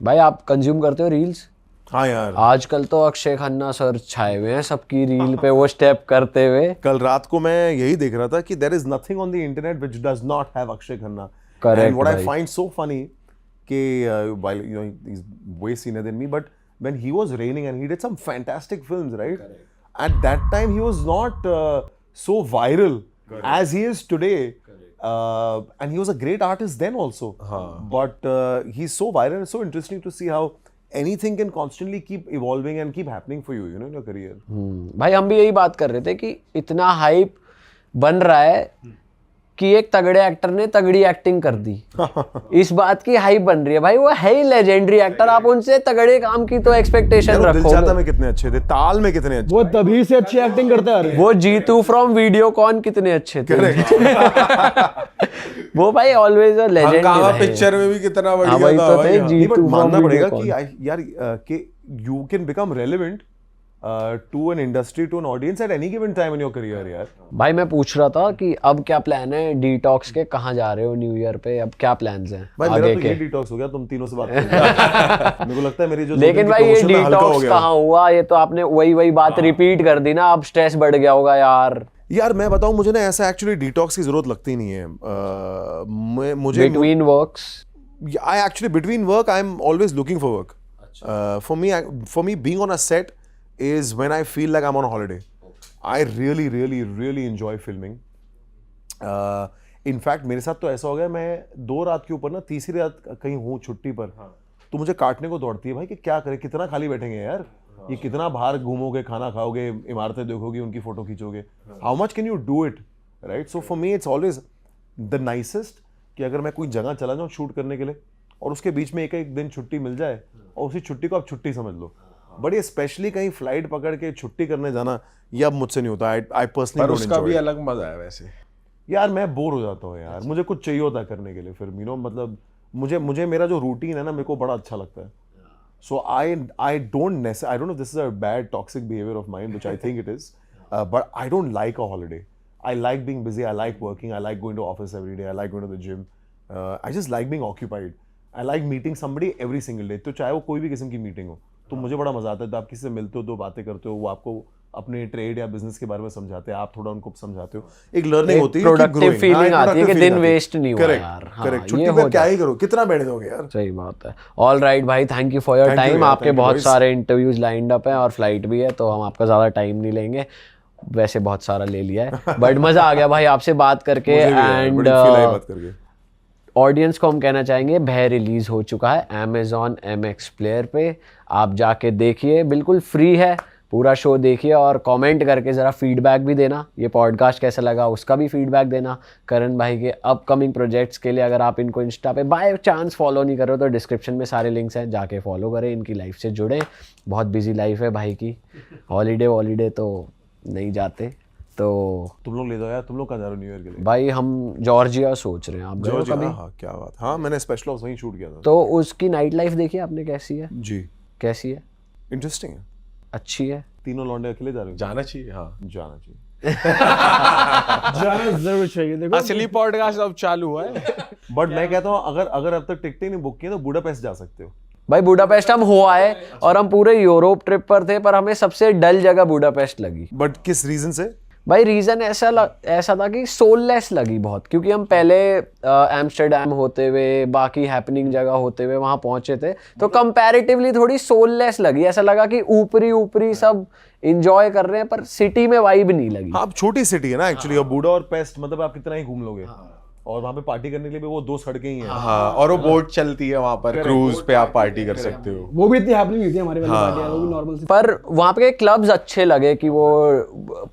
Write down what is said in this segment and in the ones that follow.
भाई आप कंज्यूम करते हो रील्स? हाँ यार, आजकल तो अक्षय खन्ना सर छाए हुए हैं सबकी रील पे वो स्टेप करते हुए। कल रात को मैं यही देख रहा था कि there is nothing on the internet which does not have Akshay Khanna. And correct what I भाई। फाइंड सो फनी कि while you know he's way senior than me, but when he was reigning and he did some fantastic films, right? At that time he was not so viral as he is today. And he was a great artist then also. But he's so viral. It's so interesting to see how anything can constantly keep evolving and keep happening for you, you know, in your career. भाई हम भी यही बात कर रहे थे कि इतना हाइप बन रहा है कि एक तगड़े एक्टर ने तगड़ी एक्टिंग कर दी। इस बात की हाइप बन रही है भाई, वो है ही लेजेंडरी एक्टर, आप उनसे तगड़े काम की तो एक्सपेक्टेशन यार, वो दिल रखोगे। चाहता में कितने अच्छे थे, ताल में कितने अच्छे। वो तभी से अच्छी एक्टिंग करते आ रहे हैं। वो जीतू फ्रॉम वीडियोकॉन कितने अच्छे थे। वो भाई ऑलवेज अ लेजेंड हंगामा रहे। पिक्चर में भी कितना हाँ बढ़िया भाई था तो भाई। थे नहीं, जीतू but from मानना पड़ेगा Videocon। कि यार कि you can become relevant to an industry, to an audience at any given time in your career यार। भाई मैं पूछ रहा था कि अब क्या प्लान है डिटॉक्स के, कहाँ जा रहे हो न्यू ईयर पे, अब क्या प्लान्स हैं भाई आगे मेरा तो के? ये डिटॉक्स हो गया तुम तीनों से बात करके। मेरे को लगता है मेरी जो लेकिन भाई ये डिटॉक्स कहाँ हुआ, ये तो आपने वही बात रिपीट कर दी ना, अब स्ट्रेस बढ़ गया होगा यार। यार मैं बताऊं, मुझे ना ऐसा एक्चुअली डिटॉक्स की जरूरत लगती नहीं है। मुझे between works I actually between work I'm always looking for work. For me being on a set is when I feel like I'm on a holiday. I really enjoy filming. In fact मेरे साथ तो ऐसा हो गया, मैं 2 रात के ऊपर ना तीसरी रात कहीं हूँ छुट्टी पर, तो मुझे काटने को दौड़ती है भाई कि क्या करें, कितना खाली बैठेंगे यार, ये कितना बाहर घूमोगे, खाना खाओगे, इमारतें देखोगे, उनकी फोटो खींचोगे, how much can you do it, right? So for me it's always the nicest कि अगर मैं कोई जगह चला जाऊँ शूट करने के लिए और उसके बीच में एक दिन छुट्टी मिल जाए और उसी छुट्टी को आप छुट्टी समझ लो। बट ये स्पेशली कहीं फ्लाइट पकड़ के छुट्टी करने जाना, ये अब मुझसे नहीं होता। आई पर्सनली पर उसका भी अलग मजा है वैसे यार, मैं बोर हो जाता हूँ यार, मुझे कुछ चाहिए होता है करने के लिए, फिर यू नो मतलब मुझे मेरा जो रूटीन है ना, मेरे को बड़ा अच्छा लगता है। So I don't know this is a bad toxic behaviour of mind which I think it is, but I don't like a holiday. I like being busy, I like working, I like going to office every day, I like going to the gym. I just like being occupied. I like meeting somebody every single day. तो चाहे वो कोई भी किस्म की meeting हो, तो मुझे बड़ा मजा आता है। तो आप किसी से मिलते हो, 2 बातें करते हो, वो आपको अपने ट्रेड या बिजनेस के बारे में समझाते हैं, आप थोड़ा उनको समझाते हो, एक लर्निंग होती है, प्रोडक्टिव फीलिंग आती है कि दिन वेस्ट नहीं हुआ यार। करेक्ट। छुट्टी पर क्या ही करो, कितना बैठ दोगे यार। सही बात है। ऑल राइट भाई, thank you for your time. आपके बहुत सारे इंटरव्यूज लाइंड अप हैं और फ्लाइट भी है, तो हम आपका ज़्यादा टाइम नहीं लेंगे, वैसे बहुत सारा ले लिया है, बट मज़ा आ गया भाई आपसे बात करके। एंड ऑडियंस को हम कहना चाहेंगे भय रिलीज़ हो चुका है Amazon MX प्लेयर पे, आप जाके देखिए, बिल्कुल फ्री है, पूरा शो देखिए और कमेंट करके ज़रा फीडबैक भी देना, ये पॉडकास्ट कैसा लगा उसका भी फीडबैक देना। करण भाई के अपकमिंग प्रोजेक्ट्स के लिए अगर आप इनको इंस्टा पे बाय चांस फॉलो नहीं कर रहे हो तो डिस्क्रिप्शन में सारे लिंक्स हैं, जाके फॉलो करें, इनकी लाइफ से जुड़ें। बहुत बिजी लाइफ है भाई की, हॉलीडे तो नहीं जाते, तो तुम लोग ले जाओ यार। तुम लोग कहाँ जा रहे हो न्यू ईयर के लिए? भाई हम जॉर्जिया सोच रहे हैं, आप गए हो कभी? हाँ, क्या बात। हाँ, मैंने स्पेशल हाउस वहीं शूट किया था। तो उसकी नाइट लाइफ देखी आपने, कैसी है? जी, कैसी है? इंटरेस्टिंग है। अच्छी है? तीनों लौंडे अकेले जा रहे हो? जाना चाहिए। हाँ, जाना चाहिए। जाना जरूर चाहिए। देखो असली पॉडकास्ट अब चालू हुआ है। बट मैं कहता हूँ अगर अब तक टिकटें नहीं बुक की तो बुडापेस्ट जा सकते हो। भाई बुडापेस्ट हम हो आए और हम पूरे यूरोप ट्रिप पर थे, पर हमें सबसे डल जगह बुडापेस्ट लगी। बट किस रीजन से? भाई रीज़न ऐसा था कि सोललेस लगी बहुत, क्योंकि हम पहले एम्स्टर्डम होते हुए बाकी हैपनिंग जगह होते हुए वहाँ पहुँचे थे, तो कंपैरेटिवली थोड़ी सोललेस लगी। ऐसा लगा कि ऊपरी सब इंजॉय कर रहे हैं पर सिटी में वाइब नहीं लगी। हाँ, अब छोटी सिटी है ना एक्चुअली, और बूढ़ा और पेस्ट मतलब आप कितना ही घूम लोगे। और वहाँ पे पार्टी करने के लिए भी वो 2 सड़कें ही हैं। हाँ, और वो बोट चलती है वहाँ पर, क्रूज पे आप पार्टी कर सकते हो। वो भी इतनी हैपनिंग नहीं थी हमारे वाली पार्टी यार, वो भी नॉर्मल सी। पर वहाँ पे क्लब्स अच्छे लगे कि वो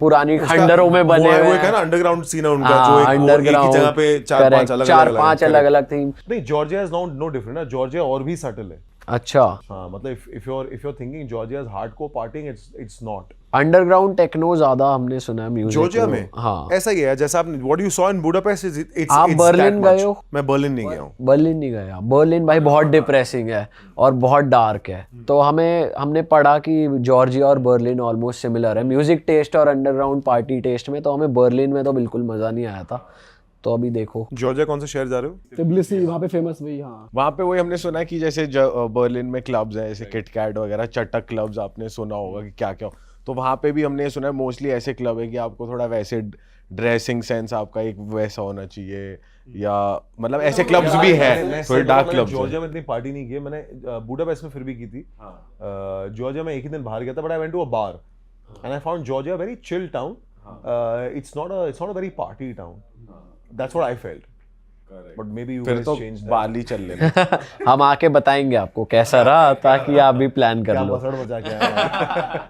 पुरानी खंडरों में बने हुए वो हैं। एक है ना अंडरग्राउंड सीन है उनका, हाँ, जो एक एक ही underground, जगह पे 4-5 अलग थीम। नहीं, जॉर्जिया इज नो डिफरेंट ना, जॉर्जिया और भी सटल है। अच्छा, हाँ, मतलब if you are thinking Georgia is hardcore parting, it's not. Underground techno ज्यादा हमने सुना है म्यूजिक जॉर्जिया में हाँ ऐसा ही है जैसा आपने what you saw in Budapest it's आप बर्लिन गए हो? मैं बर्लिन नहीं गया हूँ। बर्लिन नहीं गया। बर्लिन भाई बहुत डिप्रेसिंग है और बहुत डार्क है, तो हमने पढ़ा कि जॉर्जिया और बर्लिन ऑलमोस्ट सिमिलर है म्यूजिक टेस्ट और अंडरग्राउंड पार्टी टेस्ट में, तो हमें बर्लिन में तो बिल्कुल मज़ा नहीं आया था। तो अभी देखो। जॉर्जिया कौन से शहर जा रहे हो? तिब्लिसी, वहाँ पे फेमस वही। हाँ, वहाँ पे वही हमने सुना है कि जैसे बर्लिन में क्लब्स हैं, जैसे किटकैट वगैरह, चटक क्लब्स, आपने सुना होगा कि क्या क्या। तो वहाँ पे भी हमने सुना है मोस्टली ऐसे क्लब है कि आपको थोड़ा वैसे ड्रेसिंग सेंस आपका एक वैसा होना चाहिए, या मतलब ऐसे क्लब्स भी हैं, थोड़े डार्क क्लब्स। जॉर्जिया में इतनी पार्टी नहीं की है मैंने, बुडापेस्ट में फिर भी की थी। जॉर्जिया में एक ही दिन बाहर गया था, but I went to a bar and I found Georgia very chill town. It's not a very party town. That's what I felt. But maybe you फिर guys तो changed that. बाली चल लेना। हम आके बताएंगे आपको कैसा रहा, ताकि आप भी प्लान कर क्या लो। बसड़ बचा के आया।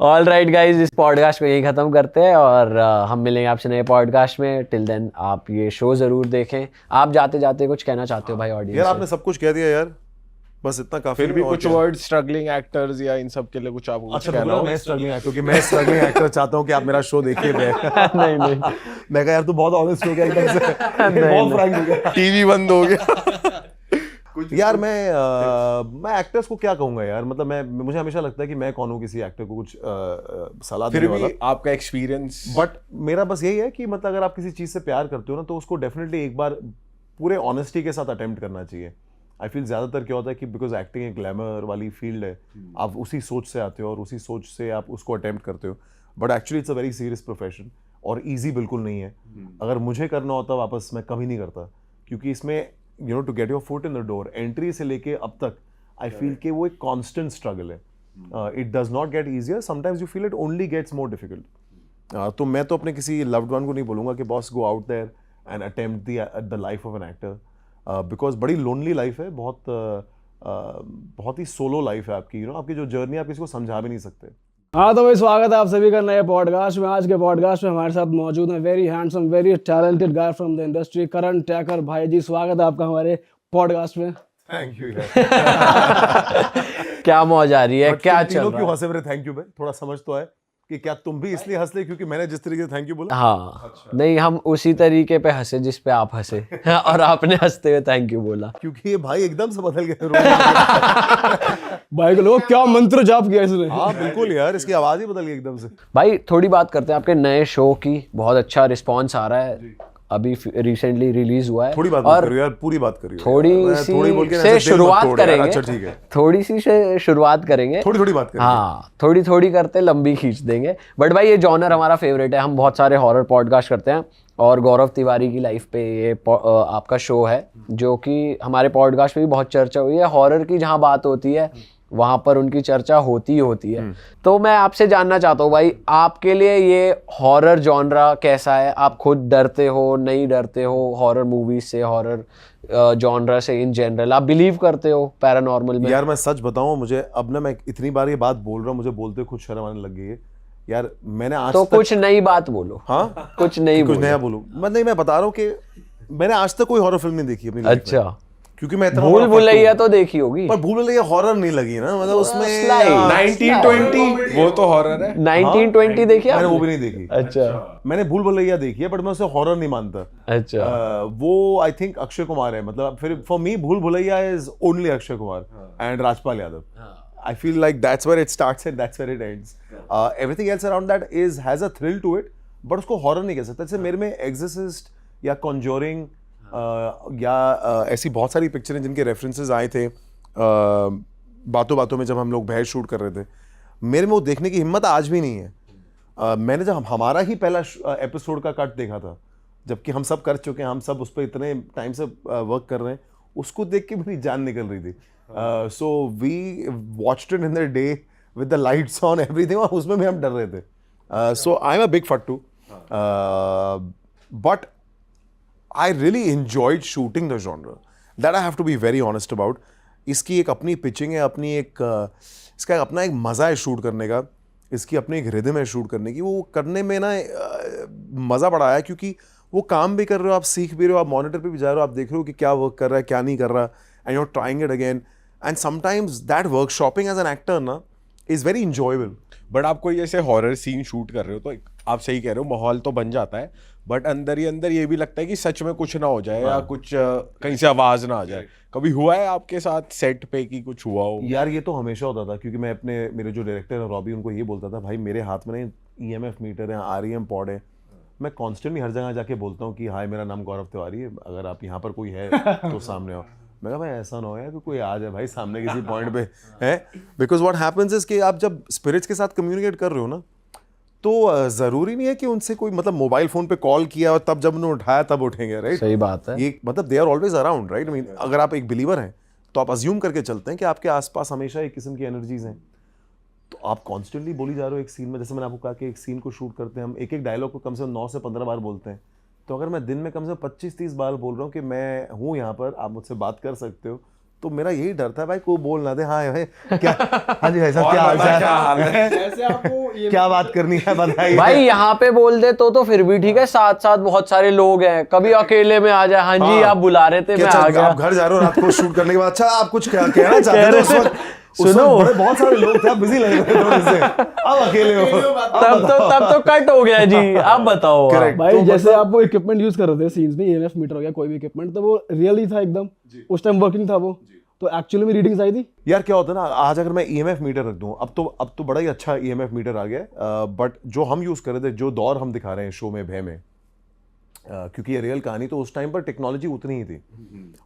ऑल राइट गाइज, इस पॉडकास्ट को यही खत्म करते हैं और हम मिलेंगे आपसे नए पॉडकास्ट में। टिल देन आप ये शो जरूर देखें। आप जाते जाते कुछ कहना चाहते हो भाई ऑडियंस? यार आपने सब कुछ कह दिया यार, बस इतना काफी फिर है, भी और कुछ क्या? वर्ड स्ट्रगलिंग एक्टर्स या इन सब के लिए कुछ आपको कुछ अच्छा कहना बोला, हो? मैं स्ट्रगलिंग एक्टर, क्योंकि मैं स्ट्रगलिंग एक्टर चाहता हूँ कि आप मेरा शो देखिए। नहीं नहीं मैं कहा यार तू बहुत ऑनेस्ट हो गया एकदम से, बहुत फ्रैंक हो गया। टीवी बंद हो गया। यार मैं एक्टर्स को क्या कहूंगा यार, मतलब मुझे हमेशा लगता है कि मैं कौन हूँ किसी एक्टर को कुछ सलाह फिर देने वाला। भी आपका एक्सपीरियंस। बट मेरा बस यही है कि मतलब अगर आप किसी चीज से प्यार करते हो ना, तो उसको डेफिनेटली एक बार पूरे ऑनेस्टी के साथ अटेम्प्ट करना चाहिए। आई फील ज़्यादातर क्या होता है कि बिकॉज एक्टिंग एक ग्लैमर वाली फील्ड है, आप उसी सोच से आते हो और उसी सोच से आप उसको अटेम्प्ट करते हो, but actually it's a very serious profession और ईजी बिल्कुल नहीं है। अगर मुझे करना होता वापस, मैं कभी नहीं करता, क्योंकि इसमें you know to get your foot in the door, entry से लेके अब तक आई फील कि वो एक कॉन्स्टेंट स्ट्रगल है। It does not get easier, sometimes you feel it only gets more difficult. तो मैं तो अपने किसी लव्ड वन को नहीं बोलूँगा कि boss go out there and attempt the life of an actor, because बड़ी लोनली लाइफ है, बहुत ही सोलो लाइफ है आपकी। यू नो आपकी जो जर्नी आप किसी को समझा भी नहीं सकते। हाँ तो भाई स्वागत है आप सभी का नए पॉडकास्ट में। आज के पॉडकास्ट में हमारे साथ मौजूद हैं very handsome, very talented guy from the industry, Karan Tacker भाई जी। स्वागत है आपका हमारे पॉडकास्ट में। थैंक यू यार। क्या मौज आ रही है, क्या तुम चल तीनों रहा क्यों है? हंसे मेरे थैंक यू पे? थोड़ा समझ तो है कि क्या तुम भी इसलिए हंस ले क्योंकि मैंने जिस तरीके से थैंक यू बोला? हाँ नहीं, हम उसी तरीके पे हंसे जिस पे आप हंसे और आपने हंसते हुए थैंक यू बोला। क्योंकि ये भाई एकदम से बदल गया। भाई को लोग क्या मंत्र जाप किया इसने। हाँ बिल्कुल यार, इसकी आवाज ही बदल गई एकदम से। भाई थोड़ी बात करते हैं आपके नए शो की। बहुत अच्छा रिस्पांस आ रहा है, अभी रिसेंटली रिलीज हुआ है। थोड़ी बात और करियो यार, पूरी बात करियो। थोड़ी सी बोल के ना से ऐसे दिल मत शुरुआत तोड़ यार। करेंगे। अच्छा ठीक है, थोड़ी सी से शुरुआत करेंगे, थोड़ी थोड़ी बात करेंगे। हाँ थोड़ी थोड़ी करते लंबी खींच देंगे। बट भाई ये जॉनर हमारा फेवरेट है, हम बहुत सारे हॉरर पॉडकास्ट करते हैं और गौरव तिवारी की लाइफ पे ये आपका शो है, जो कि हमारे पॉडकास्ट में भी बहुत चर्चा हुई है। हॉरर की जहाँ बात होती है वहाँ पर उनकी चर्चा होती ही होती है। तो मैं आपसे जानना चाहता हूँ भाई, आपके लिए ये हॉरर जॉनरा कैसा है? आप खुद डरते हो, नहीं डरते हो हॉरर मूवीज से, हॉरर जॉनरा से इन जनरल? आप बिलीव करते हो पैरानॉर्मल में? यार मैं सच बताऊं, मुझे अब ना, मैं इतनी बार ये बात बोल रहा हूँ, मुझे बोलते खुद शर्म आने लग गई है यार। मैंने आज तो तक कुछ नई बात बोलो। हाँ कुछ नई कुछ बोलो। नया बोलूं? मैं बता रहा हूँ कि मैंने आज तक कोई हॉरर फिल्म नहीं देखी अपनी लाइफ में। अच्छा, क्योंकि मैं इतना भूल बड़ा भुलैया फट्टू तो देखी होगी। हूं। पर भूल भुलैया हॉरर नहीं लगी ना, मतलब उसमें Slide. 1920 वो तो हॉरर है। 1920 देखी मैंने वो आपने? भी नहीं देखी। अच्छा मैंने भूल भुलैया देखी है, बट मैं उसे हॉरर नहीं मानता। अच्छा। वो आई थिंक अक्षय कुमार है, मतलब फिर फॉर मी भूल Bhulaiyaa is only Akshay Kumar and Rajpal Yadav. I feel like that's where it starts and that's where it ends. Everything else around that has a thrill to it, but उसको हॉरर नहीं कह सकता। जैसे मेरे में एग्जॉर्सिस्ट या कॉन्जोरिंग या ऐसी बहुत सारी पिक्चरें जिनके रेफरेंसेस आए थे बातों बातों में जब हम लोग बहस शूट कर रहे थे, मेरे में वो देखने की हिम्मत आज भी नहीं है। मैंने जब हमारा ही पहला एपिसोड का कट देखा था, जबकि हम सब कर चुके हैं, हम सब उस पर इतने टाइम से वर्क कर रहे हैं, उसको देख के मेरी जान निकल रही थी। So we watched it in the day with the lights on, everything, और उसमें भी हम डर रहे थे। So I'm a big fattu, but I really enjoyed shooting the genre. That I have to be very honest about. इसकी एक अपनी पिचिंग है, अपनी एक इसका अपना एक मज़ा है शूट करने का, इसकी अपनी एक रिदम है शूट करने की। वो करने में ना मज़ा बड़ा आया, क्योंकि वो काम भी कर रहे हो, आप सीख भी रहे हो, आप मॉनिटर पे भी जा रहे हो, आप देख रहे हो कि क्या वर्क कर रहा है, क्या नहीं कर रहा, and you're trying it again, and sometimes that workshopping as an actor ना is very enjoyable. बट आप कोई जैसे हॉरर सीन शूट कर रहे हो, तो आप सही कह रहे हो, माहौल तो बन जाता है, बट अंदर ही अंदर ये भी लगता है कि सच में कुछ ना हो जाए या कुछ कहीं से आवाज ना आ जाए। कभी हुआ है आपके साथ सेट पे कि कुछ हुआ हो? यार ये तो हमेशा होता था, क्योंकि मैं मेरे जो डायरेक्टर है रॉबी, उनको ये बोलता था, भाई मेरे हाथ में ना EMF मीटर है, REM पॉड है, मैं कॉन्स्टेंटली हर जगह जाके बोलता हूँ कि हाय मेरा नाम गौरव तिवारी है, अगर आप यहाँ पर कोई है तो सामने आओ। मैं कहा भाई ऐसा ना हो यार कि कोई आ जाए भाई सामने किसी पॉइंट पे है, बिकॉज व्हाट हैपेंस इज कि आप जब स्पिरिट्स के साथ कम्युनिकेट कर रहे हो ना, तो ज़रूरी नहीं है कि उनसे कोई मतलब मोबाइल फ़ोन पे कॉल किया और तब जब उन्होंने उठाया तब उठेंगे, राइट? सही बात है। ये मतलब they are always around, right? I mean अगर आप एक बिलीवर हैं तो आप अज्यूम करके चलते हैं कि आपके आसपास हमेशा एक किस्म की एनर्जीज हैं। तो आप कॉन्स्टेंटली बोली जा रहे हो एक सीन में, जैसे मैंने आपको कहा कि एक सीन को शूट करते हैं हम, एक एक डायलॉग को कम से कम 9 से 15 बार बोलते हैं। तो अगर मैं दिन में कम से कम 25-30 बार बोल रहा हूँ कि मैं हूँ यहाँ पर, आप मुझसे बात कर सकते हो, तो मेरा यही डर था भाई कोई बोल ना दे हाँ भाई क्या, हाँ जी भाई साहब क्या हाल है, जैसे आपको ये क्या बात करनी है बताइए भाई यहाँ पे बोल दे तो फिर भी ठीक है, साथ साथ बहुत सारे लोग हैं, कभी अकेले में आ जाए, हाँ जी आप बुला रहे थे मैं आ गया। आप घर जा रहे हो रात को शूट करने के बाद, अच्छा आप कुछ कहना चाहते थे उस वक्त? सुनो बड़े बहुत सारे लोग थे, आप बिजी लग रहे थे थोड़े से, अब अकेले हो, तब तो कट हो गया जी, आप बताओ। Correct. भाई तो जैसे आप वो इक्विपमेंट यूज कर रहे थे सीन्स में, ईएमएफ मीटर हो गया कोई भी इक्विपमेंट, तो वो रियली था एकदम उस टाइम वर्किंग था वो, तो एक्चुअली में रीडिंग्स आई थी? यार क्या होता है ना, आज अगर मैं ईएमएफ मीटर रख दूं, अब तो बड़ा ही अच्छा ईएमएफ मीटर आ गया, बट जो हम यूज कर रहे थे, जो दौर हम दिखा रहे हैं शो में भय में, क्योंकि ये रियल कहानी, तो उस टाइम पर टेक्नोलॉजी उतनी ही थी।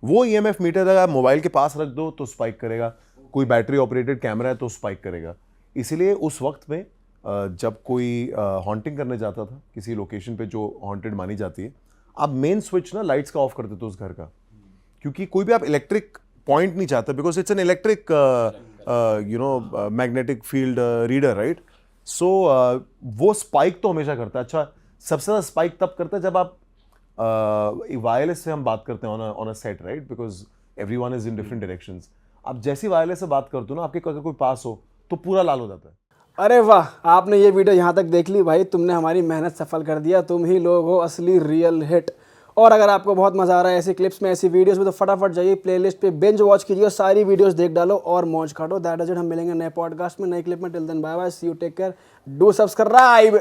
वो ईएमएफ मीटर अगर आप मोबाइल के पास रख दो तो स्पाइक करेगा, कोई बैटरी ऑपरेटेड कैमरा है तो स्पाइक करेगा। इसीलिए उस वक्त में जब कोई हॉन्टिंग करने जाता था किसी लोकेशन पे जो हॉन्टेड मानी जाती है, आप मेन स्विच ना लाइट्स का ऑफ कर देते उस घर का, क्योंकि कोई भी आप इलेक्ट्रिक पॉइंट नहीं चाहते, because it's an electric magnetic field reader, right? So वो स्पाइक तो हमेशा करता है। अच्छा, सबसे ज़्यादा स्पाइक तब करता है जब आप वायरलेस से हम बात करते हैं on a set, right? Because everyone is in different directions. आप जैसी वायरलेस से बात करते हो ना, आपके अगर कोई पास हो तो पूरा लाल हो जाता है। अरे वाह, आपने ये वीडियो यहाँ तक देख ली भाई, तुमने हमारी मेहनत सफल कर दिया, तुम ही लोग हो असली रियल हिट। और अगर आपको बहुत मजा आ रहा है ऐसी क्लिप्स में, ऐसी वीडियोस में, तो फटाफट जाइए प्लेलिस्ट पे बिंज वॉच कीजिए, सारी वीडियोस देख डालो और मौज काटो। दैट इज इट, हम मिलेंगे नए पॉडकास्ट में, नई क्लिप में। Till then bye bye, see you, take care, do subscribe.